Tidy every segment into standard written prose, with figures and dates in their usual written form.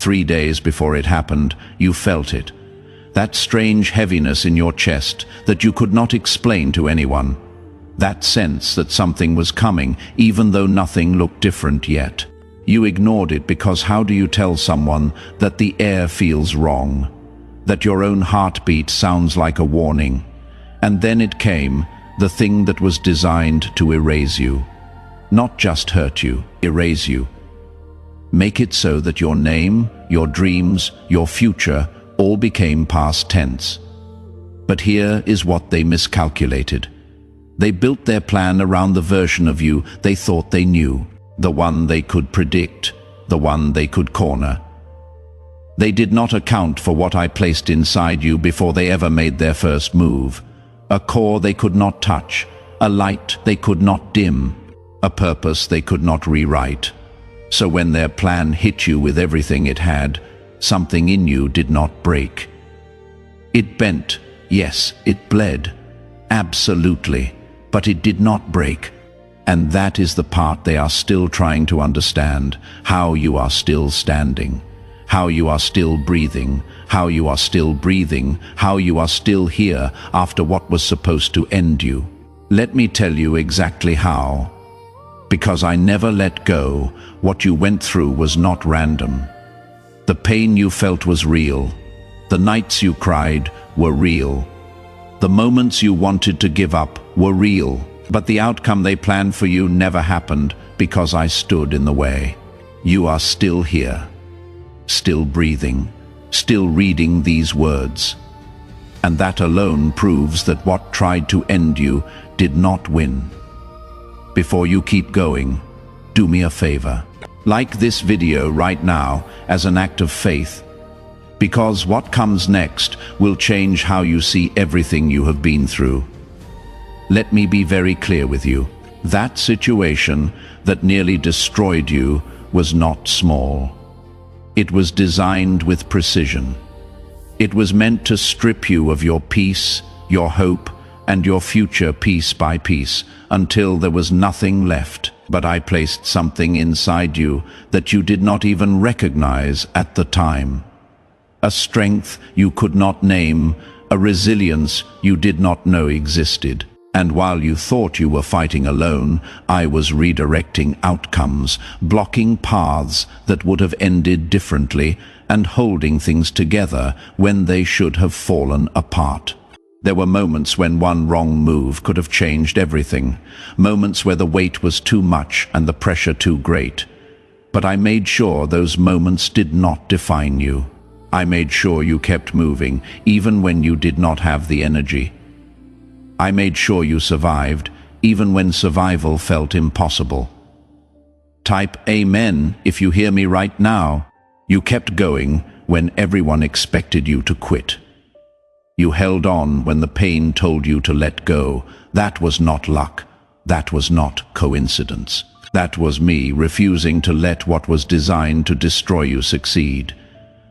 3 days before it happened, you felt it. That strange heaviness in your chest that you could not explain to anyone. That sense that something was coming, even though nothing looked different yet. You ignored it because how do you tell someone that the air feels wrong? That your own heartbeat sounds like a warning? And then it came, the thing that was designed to erase you. Not just hurt you, erase you. Make it so that your name, your dreams, your future all became past tense. But here is what they miscalculated. They built their plan around the version of you they thought they knew, the one they could predict, the one they could corner. They did not account for what I placed inside you before they ever made their first move. A core they could not touch, a light they could not dim, a purpose they could not rewrite. So when their plan hit you with everything it had, something in you did not break. It bent, yes, it bled, absolutely, but it did not break. And that is the part they are still trying to understand, how you are still standing, how you are still breathing, how you are still breathing, how you are still here after what was supposed to end you. Let me tell you exactly how. Because I never let go, what you went through was not random. The pain you felt was real. The nights you cried were real. The moments you wanted to give up were real. But the outcome they planned for you never happened because I stood in the way. You are still here, still breathing, still reading these words. And that alone proves that what tried to end you did not win. Before you keep going, do me a favor. Like this video right now as an act of faith, because what comes next will change how you see everything you have been through. Let me be very clear with you. That situation that nearly destroyed you was not small. It was designed with precision. It was meant to strip you of your peace, your hope, and your future piece by piece, until there was nothing left. But I placed something inside you that you did not even recognize at the time. A strength you could not name, a resilience you did not know existed. And while you thought you were fighting alone, I was redirecting outcomes, blocking paths that would have ended differently, and holding things together when they should have fallen apart. There were moments when one wrong move could have changed everything, moments where the weight was too much and the pressure too great. But I made sure those moments did not define you. I made sure you kept moving, even when you did not have the energy. I made sure you survived, even when survival felt impossible. Type Amen if you hear me right now. You kept going when everyone expected you to quit. You held on when the pain told you to let go. That was not luck. That was not coincidence. That was me refusing to let what was designed to destroy you succeed.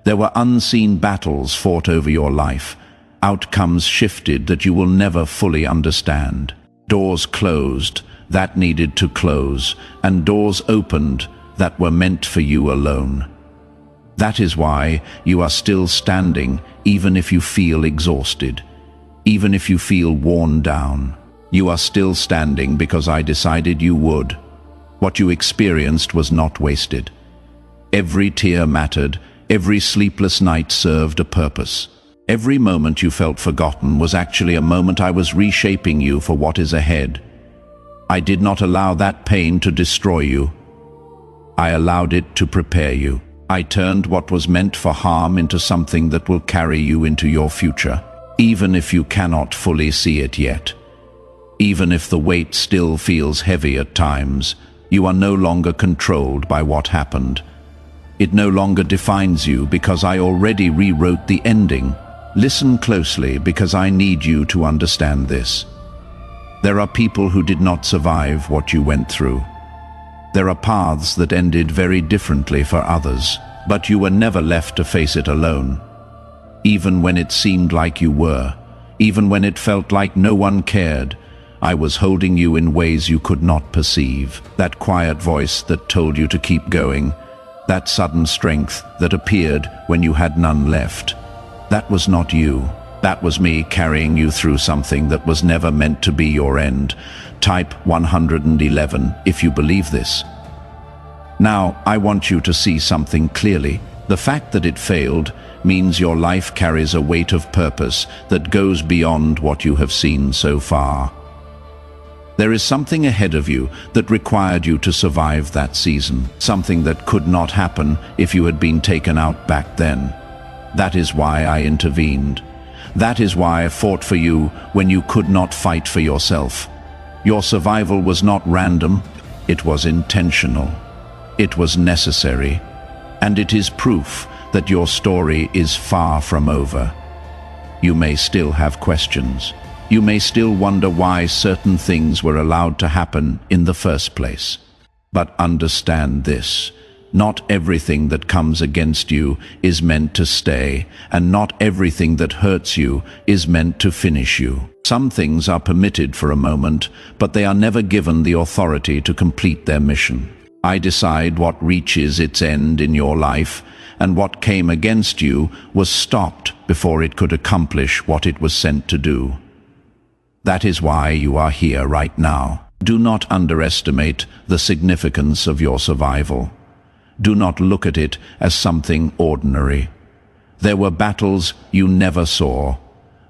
There were unseen battles fought over your life, outcomes shifted that you will never fully understand. Doors closed that needed to close, and doors opened that were meant for you alone. That is why you are still standing, even if you feel exhausted, even if you feel worn down. You are still standing because I decided you would. What you experienced was not wasted. Every tear mattered, every sleepless night served a purpose. Every moment you felt forgotten was actually a moment I was reshaping you for what is ahead. I did not allow that pain to destroy you. I allowed it to prepare you. I turned what was meant for harm into something that will carry you into your future, even if you cannot fully see it yet. Even if the weight still feels heavy at times, you are no longer controlled by what happened. It no longer defines you because I already rewrote the ending. Listen closely because I need you to understand this. There are people who did not survive what you went through. There are paths that ended very differently for others, but you were never left to face it alone. Even when it seemed like you were, even when it felt like no one cared, I was holding you in ways you could not perceive. That quiet voice that told you to keep going, That sudden strength that appeared when you had none left. That was not you. That was me carrying you through something that was never meant to be your end. Type 111 if you believe this. Now, I want you to see something clearly. The fact that it failed means your life carries a weight of purpose that goes beyond what you have seen so far. There is something ahead of you that required you to survive that season, something that could not happen if you had been taken out back then. That is why I intervened. That is why I fought for you when you could not fight for yourself. Your survival was not random, it was intentional. It was necessary, and it is proof that your story is far from over. You may still have questions. You may still wonder why certain things were allowed to happen in the first place. But understand this. Not everything that comes against you is meant to stay, and not everything that hurts you is meant to finish you. Some things are permitted for a moment, but they are never given the authority to complete their mission. I decide what reaches its end in your life, and what came against you was stopped before it could accomplish what it was sent to do. That is why you are here right now. Do not underestimate the significance of your survival. Do not look at it as something ordinary. There were battles you never saw.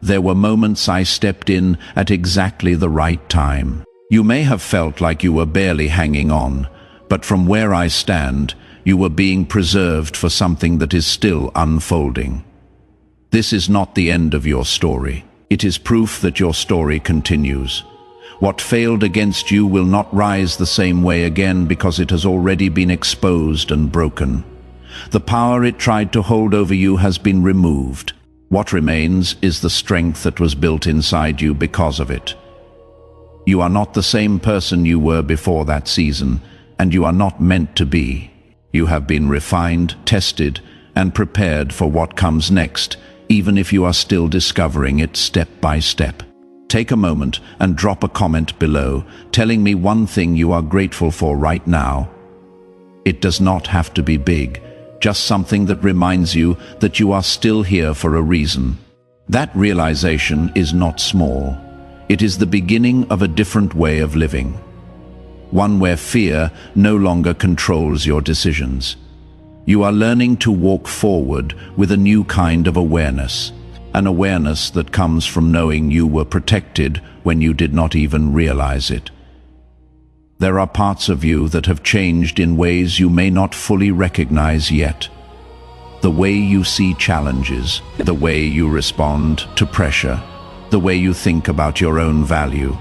There were moments I stepped in at exactly the right time. You may have felt like you were barely hanging on, but from where I stand, you were being preserved for something that is still unfolding. This is not the end of your story. It is proof that your story continues. What failed against you will not rise the same way again because it has already been exposed and broken. The power it tried to hold over you has been removed. What remains is the strength that was built inside you because of it. You are not the same person you were before that season, and you are not meant to be. You have been refined, tested, and prepared for what comes next, even if you are still discovering it step by step. Take a moment and drop a comment below, telling me one thing you are grateful for right now. It does not have to be big, just something that reminds you that you are still here for a reason. That realization is not small. It is the beginning of a different way of living. One where fear no longer controls your decisions. You are learning to walk forward with a new kind of awareness. An awareness that comes from knowing you were protected when you did not even realize it. There are parts of you that have changed in ways you may not fully recognize yet. The way you see challenges, the way you respond to pressure, the way you think about your own value.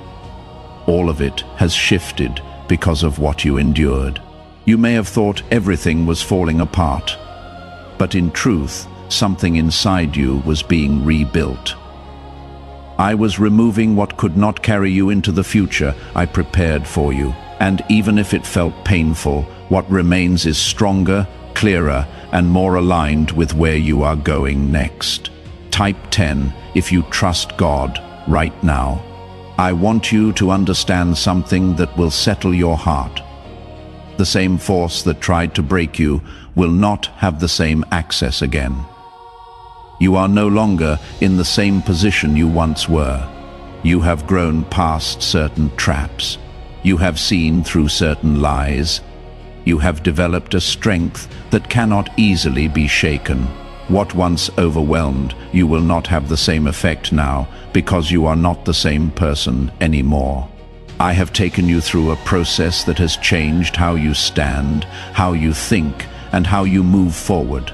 All of it has shifted because of what you endured. You may have thought everything was falling apart, but in truth, something inside you was being rebuilt. I was removing what could not carry you into the future I prepared for you. And even if it felt painful, what remains is stronger, clearer, and more aligned with where you are going next. Type 10 if you trust God right now. I want you to understand something that will settle your heart. The same force that tried to break you will not have the same access again. You are no longer in the same position you once were. You have grown past certain traps. You have seen through certain lies. You have developed a strength that cannot easily be shaken. What once overwhelmed you will not have the same effect now because you are not the same person anymore. I have taken you through a process that has changed how you stand, how you think, and how you move forward.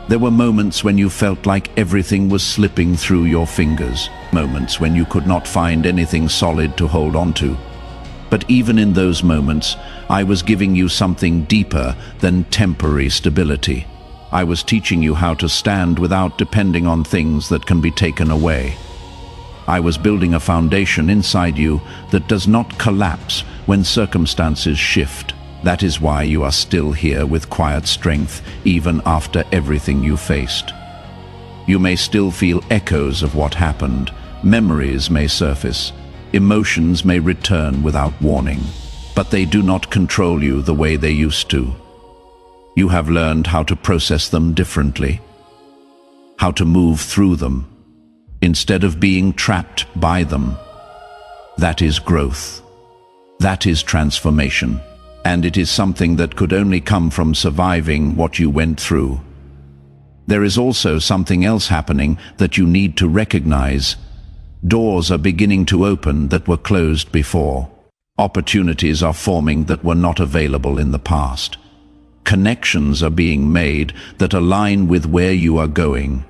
There were moments when you felt like everything was slipping through your fingers, moments when you could not find anything solid to hold on to. But even in those moments, I was giving you something deeper than temporary stability. I was teaching you how to stand without depending on things that can be taken away. I was building a foundation inside you that does not collapse when circumstances shift. That is why you are still here with quiet strength, even after everything you faced. You may still feel echoes of what happened. Memories may surface. Emotions may return without warning. But they do not control you the way they used to. You have learned how to process them differently, how to move through them, instead of being trapped by them. That is growth. That is transformation. And it is something that could only come from surviving what you went through. There is also something else happening that you need to recognize. Doors are beginning to open that were closed before. Opportunities are forming that were not available in the past. Connections are being made that align with where you are going.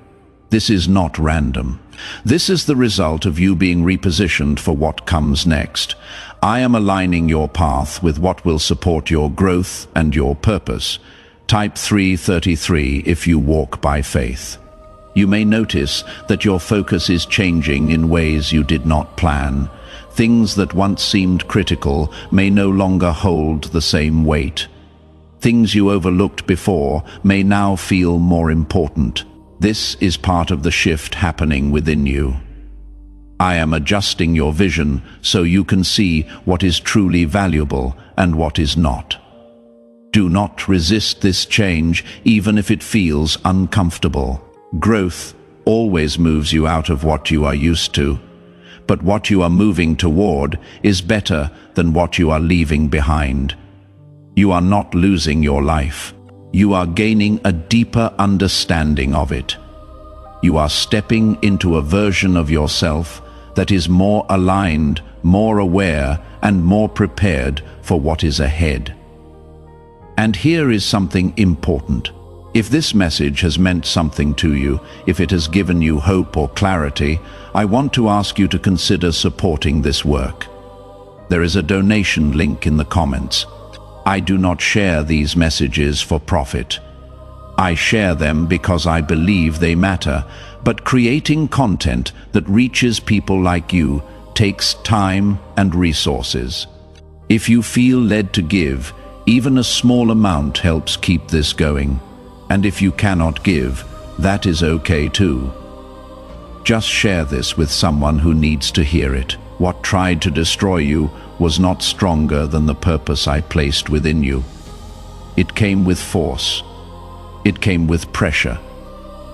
This is not random. This is the result of you being repositioned for what comes next. I am aligning your path with what will support your growth and your purpose. Type 333 if you walk by faith. You may notice that your focus is changing in ways you did not plan. Things that once seemed critical may no longer hold the same weight. Things you overlooked before may now feel more important. This is part of the shift happening within you. I am adjusting your vision so you can see what is truly valuable and what is not. Do not resist this change, even if it feels uncomfortable. Growth always moves you out of what you are used to, but what you are moving toward is better than what you are leaving behind. You are not losing your life. You are gaining a deeper understanding of it. You are stepping into a version of yourself that is more aligned, more aware, and more prepared for what is ahead. And here is something important. If this message has meant something to you, if it has given you hope or clarity, I want to ask you to consider supporting this work. There is a donation link in the comments. I do not share these messages for profit. I share them because I believe they matter, but creating content that reaches people like you takes time and resources. If you feel led to give, even a small amount helps keep this going. And if you cannot give, that is okay too. Just share this with someone who needs to hear it. What tried to destroy you was not stronger than the purpose I placed within you. It came with force. It came with pressure.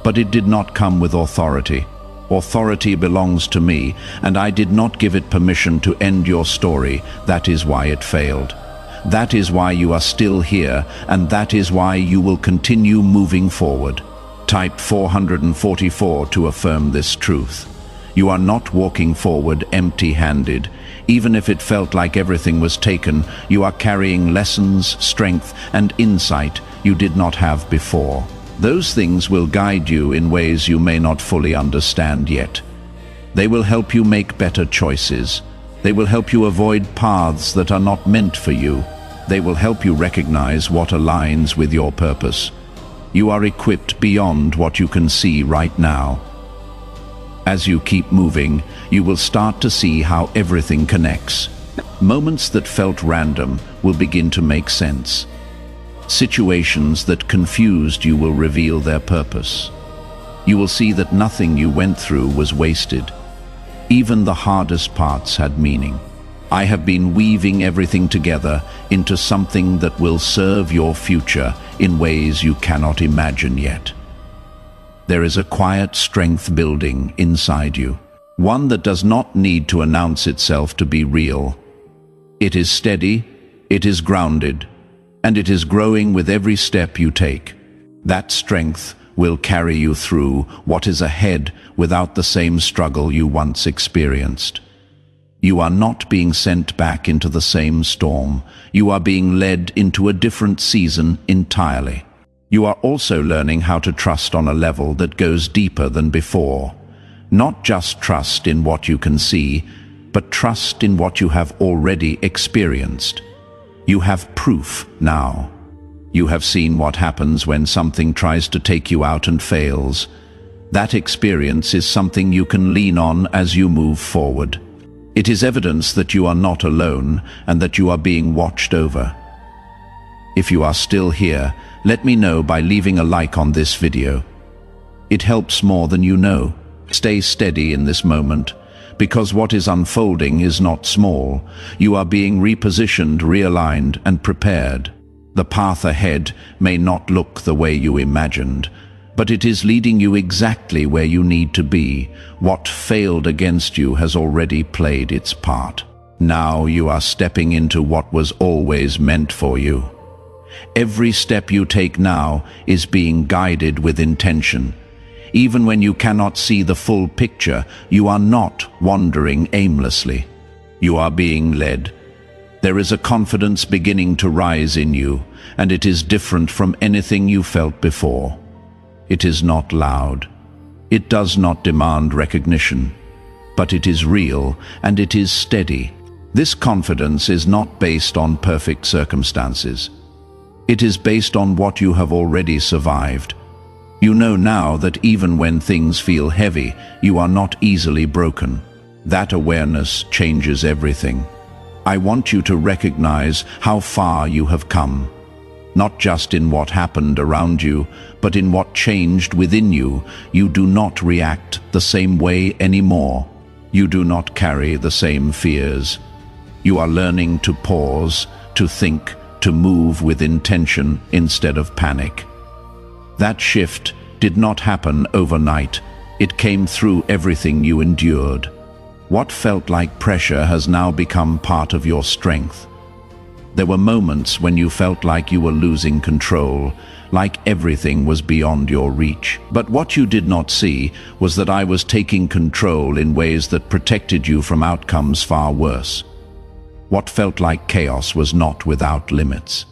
But it did not come with authority. Authority belongs to me, and I did not give it permission to end your story. That is why it failed. That is why you are still here, and that is why you will continue moving forward. Type 444 to affirm this truth. You are not walking forward empty-handed. Even if it felt like everything was taken, you are carrying lessons, strength, and insight you did not have before. Those things will guide you in ways you may not fully understand yet. They will help you make better choices. They will help you avoid paths that are not meant for you. They will help you recognize what aligns with your purpose. You are equipped beyond what you can see right now. As you keep moving, you will start to see how everything connects. Moments that felt random will begin to make sense. Situations that confused you will reveal their purpose. You will see that nothing you went through was wasted. Even the hardest parts had meaning. I have been weaving everything together into something that will serve your future in ways you cannot imagine yet. There is a quiet strength building inside you, one that does not need to announce itself to be real. It is steady, it is grounded, and it is growing with every step you take. That strength will carry you through what is ahead without the same struggle you once experienced. You are not being sent back into the same storm. You are being led into a different season entirely. You are also learning how to trust on a level that goes deeper than before. Not just trust in what you can see, but trust in what you have already experienced. You have proof now. You have seen what happens when something tries to take you out and fails. That experience is something you can lean on as you move forward. It is evidence that you are not alone and that you are being watched over. If you are still here, let me know by leaving a like on this video. It helps more than you know. Stay steady in this moment, because what is unfolding is not small. You are being repositioned, realigned, and prepared. The path ahead may not look the way you imagined, but it is leading you exactly where you need to be. What failed against you has already played its part. Now you are stepping into what was always meant for you. Every step you take now is being guided with intention. Even when you cannot see the full picture, you are not wandering aimlessly. You are being led. There is a confidence beginning to rise in you, and it is different from anything you felt before. It is not loud. It does not demand recognition, but it is real and it is steady. This confidence is not based on perfect circumstances. It is based on what you have already survived. You know now that even when things feel heavy, you are not easily broken. That awareness changes everything. I want you to recognize how far you have come. Not just in what happened around you, but in what changed within you. You do not react the same way anymore. You do not carry the same fears. You are learning to pause, to think, to move with intention instead of panic. That shift did not happen overnight. It came through everything you endured. What felt like pressure has now become part of your strength. There were moments when you felt like you were losing control, like everything was beyond your reach. But what you did not see was that I was taking control in ways that protected you from outcomes far worse. What felt like chaos was not without limits.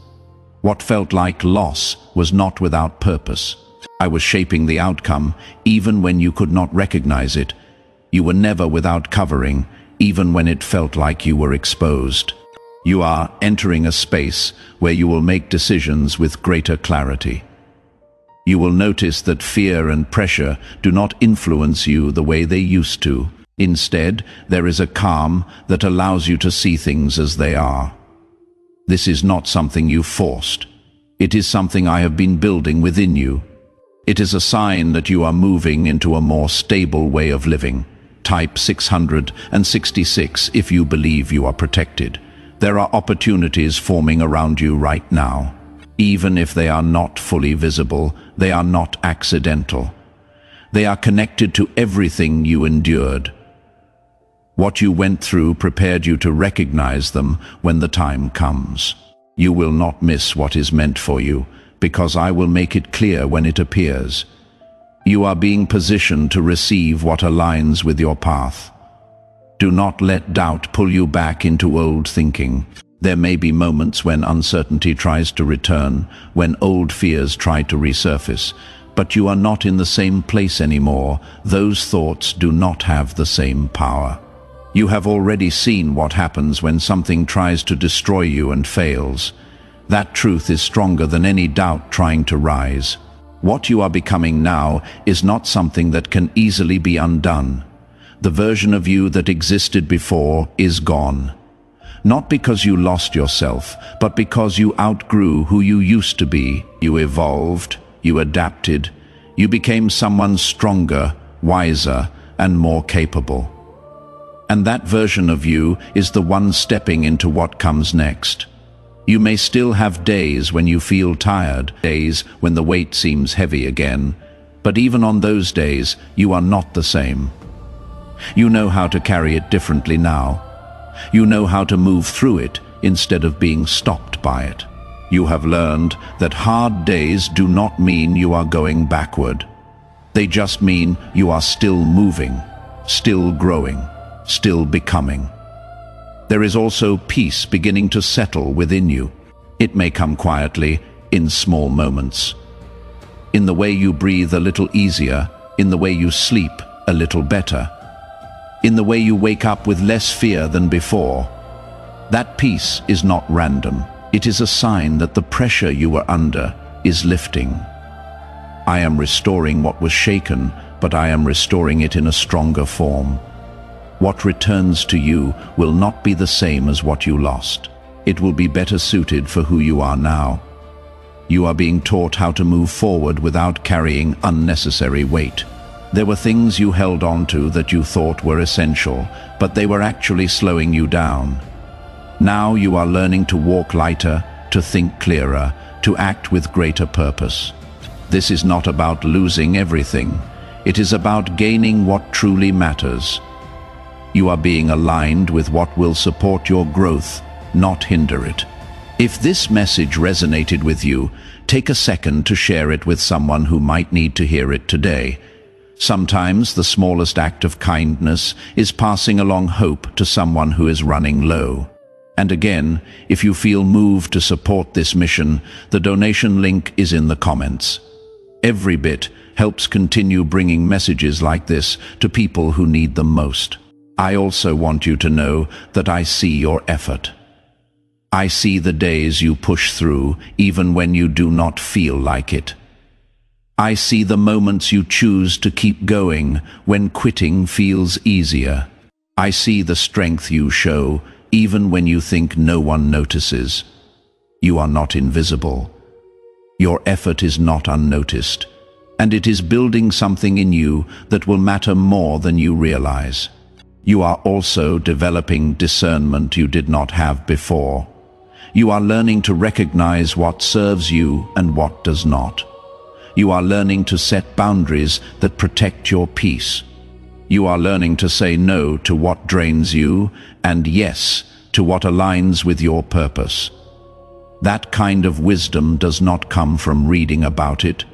What felt like loss was not without purpose. I was shaping the outcome, even when you could not recognize it. You were never without covering, even when it felt like you were exposed. You are entering a space where you will make decisions with greater clarity. You will notice that fear and pressure do not influence you the way they used to. Instead, there is a calm that allows you to see things as they are. This is not something you forced. It is something I have been building within you. It is a sign that you are moving into a more stable way of living. Type 666 if you believe you are protected. There are opportunities forming around you right now. Even if they are not fully visible, they are not accidental. They are connected to everything you endured. What you went through prepared you to recognize them when the time comes. You will not miss what is meant for you, because I will make it clear when it appears. You are being positioned to receive what aligns with your path. Do not let doubt pull you back into old thinking. There may be moments when uncertainty tries to return, when old fears try to resurface, but you are not in the same place anymore. Those thoughts do not have the same power. You have already seen what happens when something tries to destroy you and fails. That truth is stronger than any doubt trying to rise. What you are becoming now is not something that can easily be undone. The version of you that existed before is gone. Not because you lost yourself, but because you outgrew who you used to be. You evolved, you adapted, you became someone stronger, wiser, and more capable. And that version of you is the one stepping into what comes next. You may still have days when you feel tired, days when the weight seems heavy again, but even on those days, you are not the same. You know how to carry it differently now. You know how to move through it instead of being stopped by it. You have learned that hard days do not mean you are going backward. They just mean you are still moving, still growing, still becoming. There is also peace beginning to settle within you. It may come quietly, in small moments. In the way you breathe a little easier, in the way you sleep a little better, in the way you wake up with less fear than before. That peace is not random. It is a sign that the pressure you were under is lifting. I am restoring what was shaken, but I am restoring it in a stronger form. What returns to you will not be the same as what you lost. It will be better suited for who you are now. You are being taught how to move forward without carrying unnecessary weight. There were things you held on to that you thought were essential, but they were actually slowing you down. Now you are learning to walk lighter, to think clearer, to act with greater purpose. This is not about losing everything. It is about gaining what truly matters. You are being aligned with what will support your growth, not hinder it. If this message resonated with you, take a second to share it with someone who might need to hear it today. Sometimes the smallest act of kindness is passing along hope to someone who is running low. And again, if you feel moved to support this mission, the donation link is in the comments. Every bit helps continue bringing messages like this to people who need them most. I also want you to know that I see your effort. I see the days you push through, even when you do not feel like it. I see the moments you choose to keep going when quitting feels easier. I see the strength you show, even when you think no one notices. You are not invisible. Your effort is not unnoticed, and it is building something in you that will matter more than you realize. You are also developing discernment you did not have before. You are learning to recognize what serves you and what does not. You are learning to set boundaries that protect your peace. You are learning to say no to what drains you and yes to what aligns with your purpose. That kind of wisdom does not come from reading about it.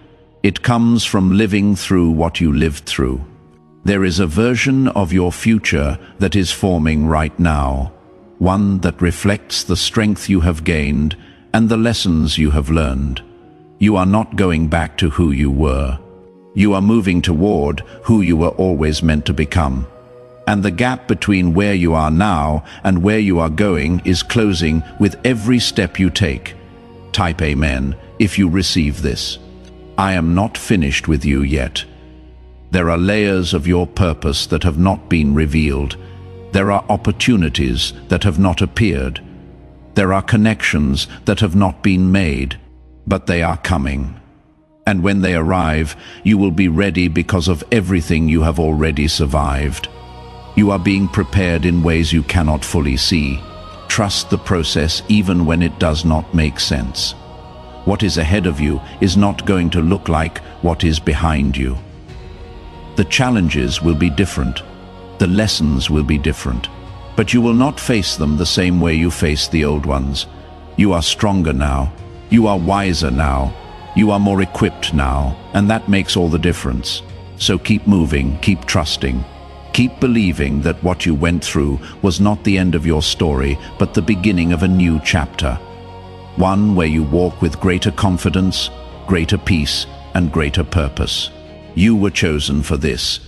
It comes from living through what you lived through. There is a version of your future that is forming right now, one that reflects the strength you have gained and the lessons you have learned. You are not going back to who you were. You are moving toward who you were always meant to become. And the gap between where you are now and where you are going is closing with every step you take. Type Amen if you receive this. I am not finished with you yet. There are layers of your purpose that have not been revealed. There are opportunities that have not appeared. There are connections that have not been made, but they are coming. And when they arrive, you will be ready because of everything you have already survived. You are being prepared in ways you cannot fully see. Trust the process even when it does not make sense. What is ahead of you is not going to look like what is behind you. The challenges will be different. The lessons will be different. But you will not face them the same way you faced the old ones. You are stronger now. You are wiser now. You are more equipped now, and that makes all the difference. So keep moving, keep trusting. Keep believing that what you went through was not the end of your story, but the beginning of a new chapter. One where you walk with greater confidence, greater peace, and greater purpose. You were chosen for this,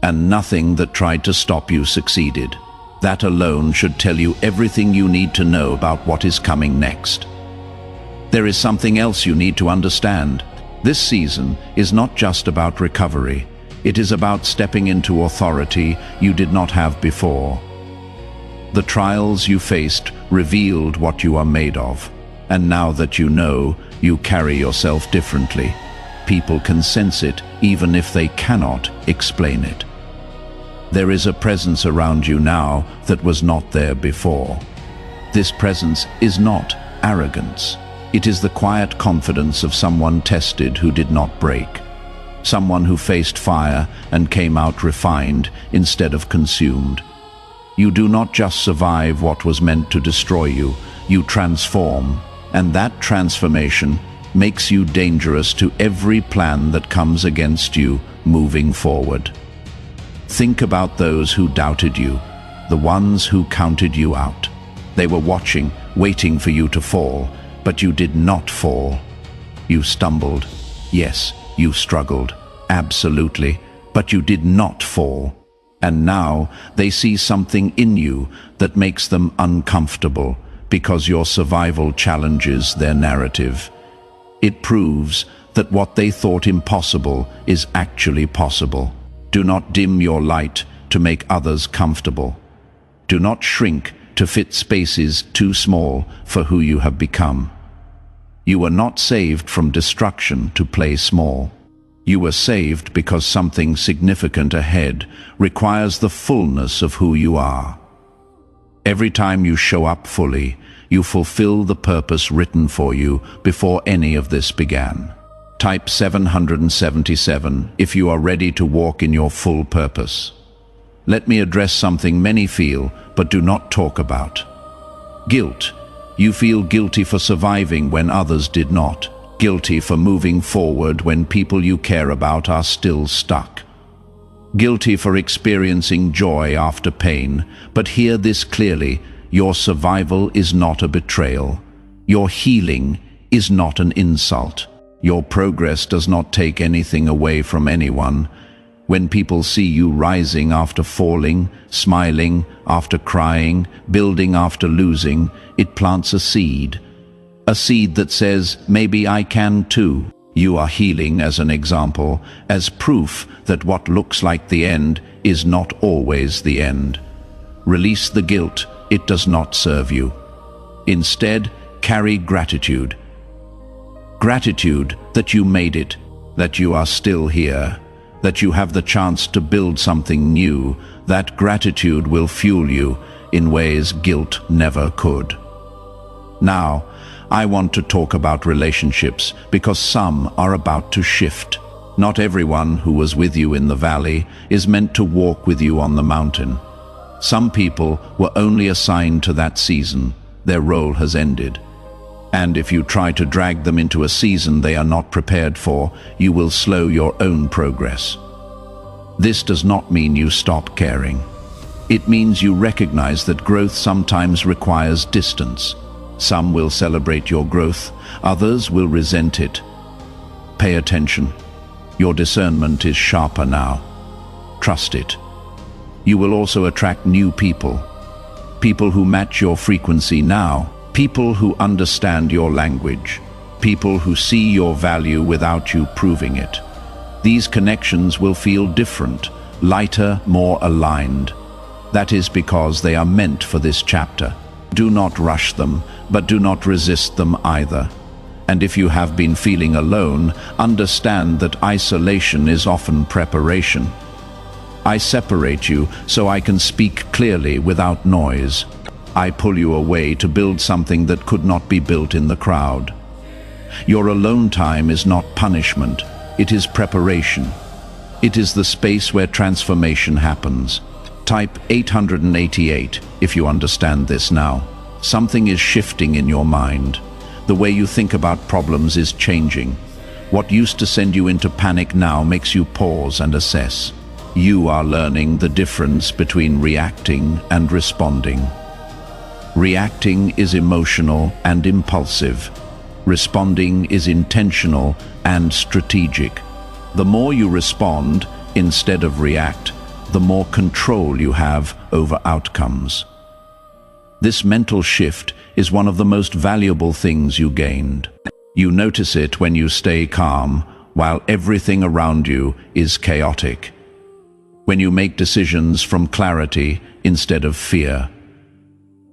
and nothing that tried to stop you succeeded. That alone should tell you everything you need to know about what is coming next. There is something else you need to understand. This season is not just about recovery. It is about stepping into authority you did not have before. The trials you faced revealed what you are made of. And now that you know, you carry yourself differently. People can sense it, even if they cannot explain it. There is a presence around you now that was not there before. This presence is not arrogance. It is the quiet confidence of someone tested who did not break. Someone who faced fire and came out refined instead of consumed. You do not just survive what was meant to destroy you, you transform, and that transformation makes you dangerous to every plan that comes against you moving forward. Think about those who doubted you, the ones who counted you out. They were watching, waiting for you to fall, but you did not fall. You stumbled. Yes, you struggled. Absolutely. But you did not fall. And now they see something in you that makes them uncomfortable because your survival challenges their narrative. It proves that what they thought impossible is actually possible. Do not dim your light to make others comfortable. Do not shrink to fit spaces too small for who you have become. You were not saved from destruction to play small. You were saved because something significant ahead requires the fullness of who you are. Every time you show up fully, You fulfill the purpose written for you before any of this began. Type 777 if you are ready to walk in your full purpose. Let me address something many feel but do not talk about. Guilt. You feel guilty for surviving when others did not. Guilty for moving forward when people you care about are still stuck. Guilty for experiencing joy after pain, but hear this clearly: your survival is not a betrayal. Your healing is not an insult. Your progress does not take anything away from anyone. When people see you rising after falling, smiling after crying, building after losing, it plants a seed. A seed that says, maybe I can too. You are healing as an example, as proof that what looks like the end is not always the end. Release the guilt, it does not serve you. Instead, carry gratitude. Gratitude that you made it, that you are still here, that you have the chance to build something new. That gratitude will fuel you in ways guilt never could. Now, I want to talk about relationships because some are about to shift. Not everyone who was with you in the valley is meant to walk with you on the mountain. Some people were only assigned to that season. Their role has ended. And if you try to drag them into a season they are not prepared for, you will slow your own progress. This does not mean you stop caring. It means you recognize that growth sometimes requires distance. Some will celebrate your growth, others will resent it. Pay attention. Your discernment is sharper now. Trust it. You will also attract new people. People who match your frequency now. People who understand your language. People who see your value without you proving it. These connections will feel different, lighter, more aligned. That is because they are meant for this chapter. Do not rush them, but do not resist them either. And if you have been feeling alone, understand that isolation is often preparation. I separate you so I can speak clearly without noise. I pull you away to build something that could not be built in the crowd. Your alone time is not punishment, it is preparation. It is the space where transformation happens. Type 888 if you understand this now. Something is shifting in your mind. The way you think about problems is changing. What used to send you into panic now makes you pause and assess. You are learning the difference between reacting and responding. Reacting is emotional and impulsive. Responding is intentional and strategic. The more you respond instead of react, the more control you have over outcomes. This mental shift is one of the most valuable things you gained. You notice it when you stay calm while everything around you is chaotic. When you make decisions from clarity instead of fear.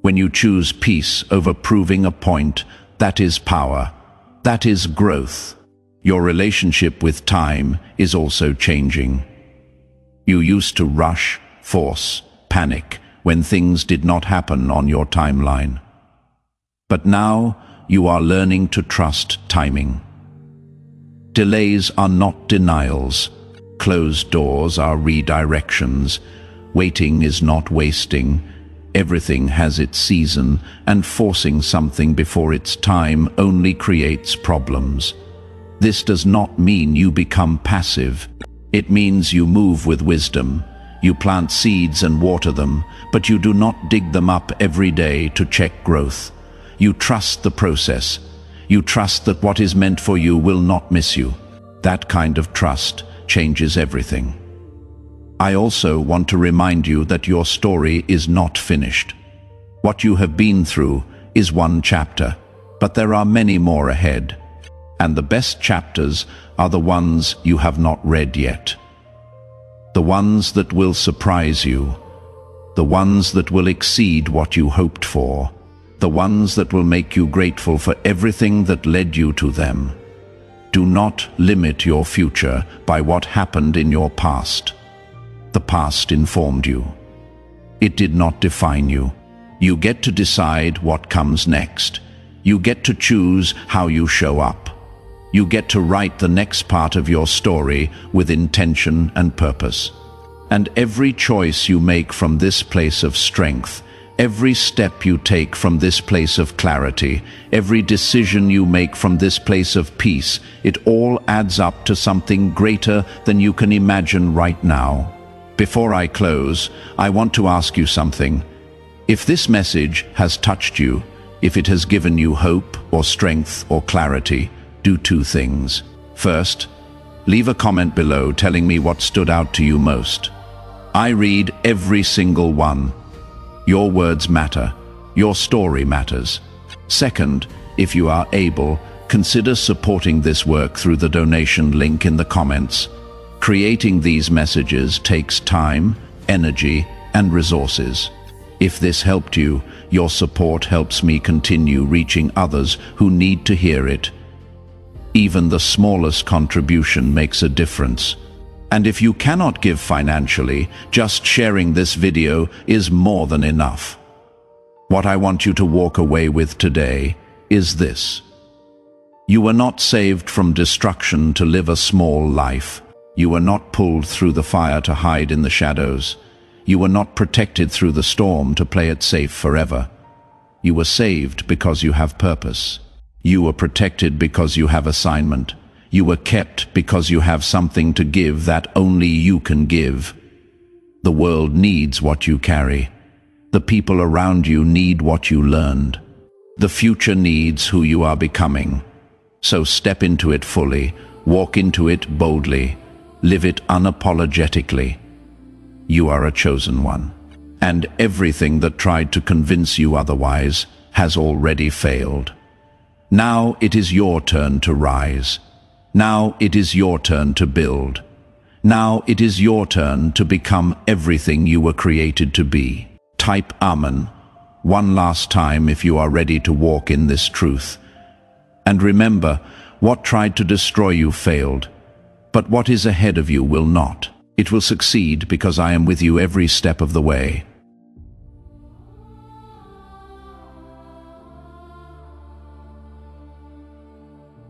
When you choose peace over proving a point, that is power. That is growth. Your relationship with time is also changing. You used to rush, force, panic when things did not happen on your timeline. But now you are learning to trust timing. Delays are not denials. Closed doors are redirections. Waiting is not wasting. Everything has its season, and forcing something before its time only creates problems. This does not mean you become passive. It means you move with wisdom. You plant seeds and water them, but you do not dig them up every day to check growth. You trust the process. You trust that what is meant for you will not miss you. That kind of trust changes everything. I also want to remind you that your story is not finished. What you have been through is one chapter, but there are many more ahead. And the best chapters are the ones you have not read yet. The ones that will surprise you. The ones that will exceed what you hoped for. The ones that will make you grateful for everything that led you to them. Do not limit your future by what happened in your past. The past informed you. It did not define you. You get to decide what comes next. You get to choose how you show up. You get to write the next part of your story with intention and purpose. And every choice you make from this place of strength, every step you take from this place of clarity, every decision you make from this place of peace, it all adds up to something greater than you can imagine right now. Before I close, I want to ask you something. If this message has touched you, if it has given you hope or strength or clarity, do two things. First, leave a comment below telling me what stood out to you most. I read every single one. Your words matter. Your story matters. Second, if you are able, consider supporting this work through the donation link in the comments. Creating these messages takes time, energy, and resources. If this helped you, your support helps me continue reaching others who need to hear it. Even the smallest contribution makes a difference. And if you cannot give financially, just sharing this video is more than enough. What I want you to walk away with today is this. You were not saved from destruction to live a small life. You were not pulled through the fire to hide in the shadows. You were not protected through the storm to play it safe forever. You were saved because you have purpose. You were protected because you have assignment. You were kept because you have something to give that only you can give. The world needs what you carry. The people around you need what you learned. The future needs who you are becoming. So step into it fully, walk into it boldly, live it unapologetically. You are a chosen one. And everything that tried to convince you otherwise has already failed. Now it is your turn to rise. Now it is your turn to build. Now it is your turn to become everything you were created to be. Type Amen one last time if you are ready to walk in this truth. And remember, what tried to destroy you failed, but what is ahead of you will not. It will succeed because I am with you every step of the way.